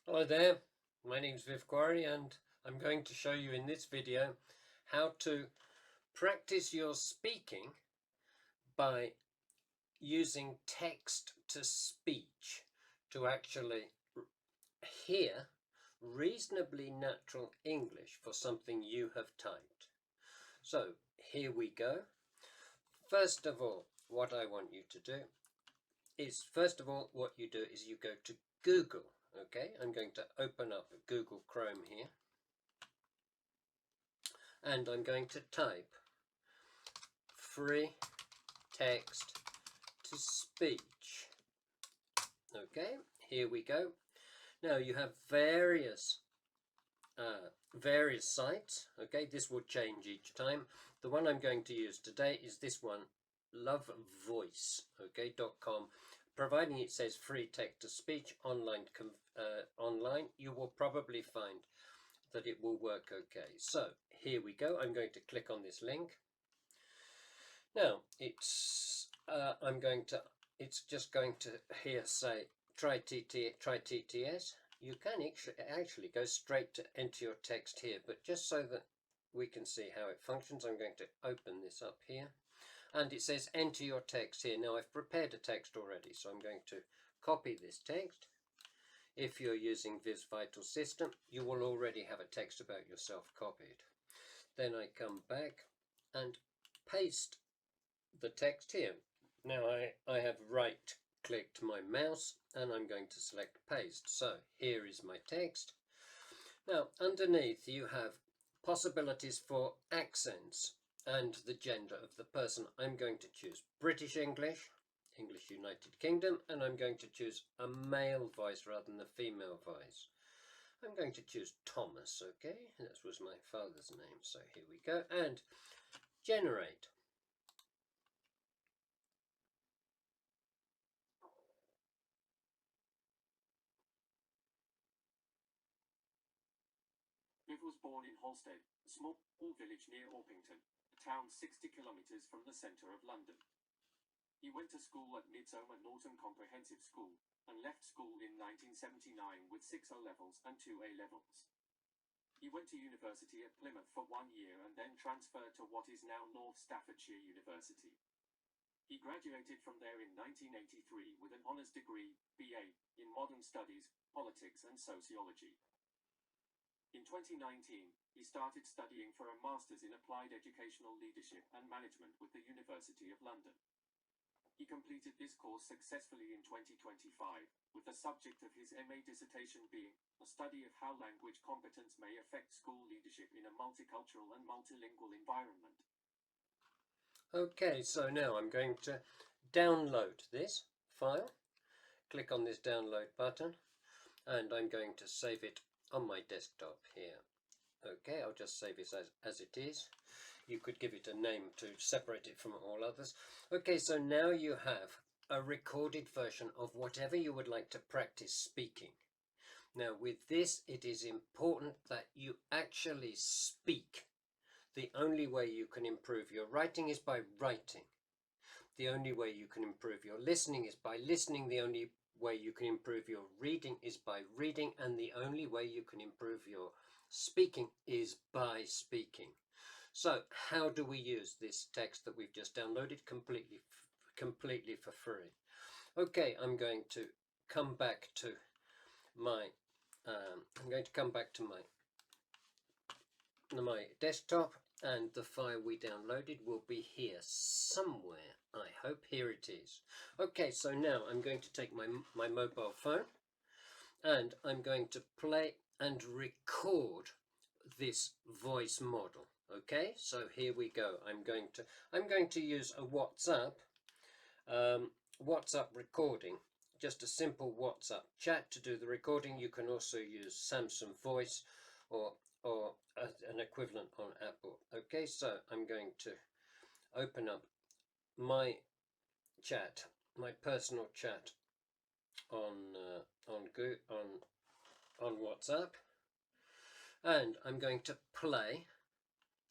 Hello there, my name's Quarry and I'm going to show you in this video how to practice your speaking by using text to speech to actually hear reasonably natural English for something you have typed. So here we go. First of all, what I want you to do is, what you do is you go to Google. Okay, I'm going to open up Google Chrome here. And I'm going to type free text to speech. Okay, here we go. Now you have various sites. Okay, this will change each time. The one I'm going to use today is this one, lovevoice. Okay, .com. Providing it says free text to speech online, you will probably find that it will work okay. So here we go. I'm going to click on this link. Now it's just going to here say try TTS. You can actually go straight to enter your text here, but just so that we can see how it functions, I'm going to open this up here, and it says enter your text here. Now I've prepared a text already, so I'm going to copy this text. If you're using Viv's Vital System, you will already have a text about yourself copied. Then I come back and paste the text here. Now I have right clicked my mouse and I'm going to select paste. So here is my text. Now underneath you have possibilities for accents and the gender of the person. I'm going to choose British English, English United Kingdom, and I'm going to choose a male voice rather than a female voice. I'm going to choose Thomas, okay? That was my father's name, so here we go. And generate. Viv was born in Holstead, a small village near Orpington, a town 60 kilometres from the centre of London. He went to school at Midsummer Norton Comprehensive School, and left school in 1979 with 6 O-levels and 2 A-levels. He went to university at Plymouth for 1 year and then transferred to what is now North Staffordshire University. He graduated from there in 1983 with an honours degree, BA, in Modern Studies, Politics and Sociology. In 2019, he started studying for a Master's in Applied Educational Leadership and Management with the University of London. He completed this course successfully in 2025, with the subject of his MA dissertation being a study of how language competence may affect school leadership in a multicultural and multilingual environment. Okay, so now I'm going to download this file. Click on this download button and I'm going to save it on my desktop here. Okay, I'll just save it as it is. You could give it a name to separate it from all others. Okay, so now you have a recorded version of whatever you would like to practice speaking. Now with this, it is important that you actually speak. The only way you can improve your writing is by writing. The only way you can improve your listening is by listening. The only way you can improve your reading is by reading. And the only way you can improve your speaking is by speaking. So how do we use this text that we've just downloaded completely for free? Okay, I'm going to come back to my my desktop, and the file we downloaded will be here somewhere. I hope here it is. Okay, so now I'm going to take my mobile phone and I'm going to play and record this voice model. Okay, so here we go. I'm going to use a WhatsApp recording, just a simple WhatsApp chat to do the recording. You can also use Samsung Voice or an equivalent on Apple. Okay, so I'm going to open up my chat, my personal chat on WhatsApp, and I'm going to play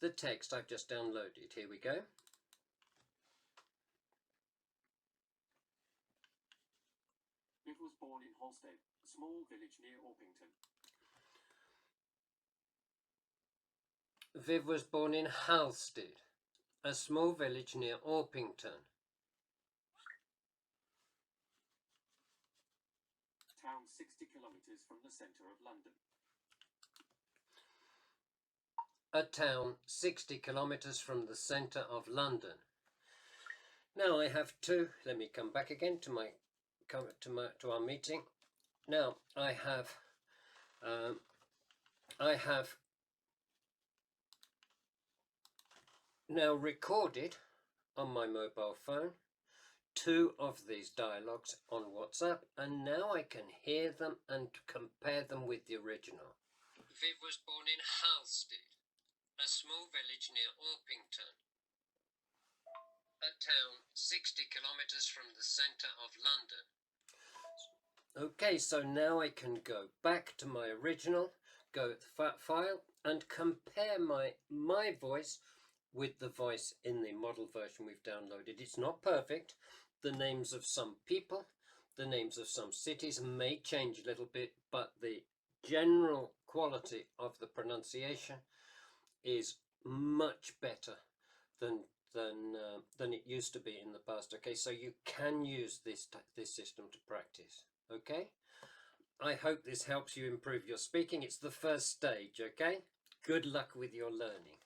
the text I've just downloaded. Here we go. Viv was born in Holstead, a small village near Orpington. Viv was born in Halstead, a small village near Orpington. Town 60 kilometres from the centre of London. A town 60 kilometres from the centre of London. Now I have two. Let me come back again to our meeting. Now I have now recorded on my mobile phone two of these dialogues on WhatsApp, and now I can hear them and compare them with the original. Viv was born in Halstead, a small village near Orpington, a town 60 kilometres from the centre of London. Okay, so now I can go back to my original, go to the file, and compare my voice with the voice in the model version we've downloaded. It's not perfect. The names of some people, the names of some cities may change a little bit, but the general quality of the pronunciation is much better than it used to be in the past. Okay, so you can use this system to practice. Okay, I hope this helps you improve your speaking. It's the first stage. Okay, good luck with your learning.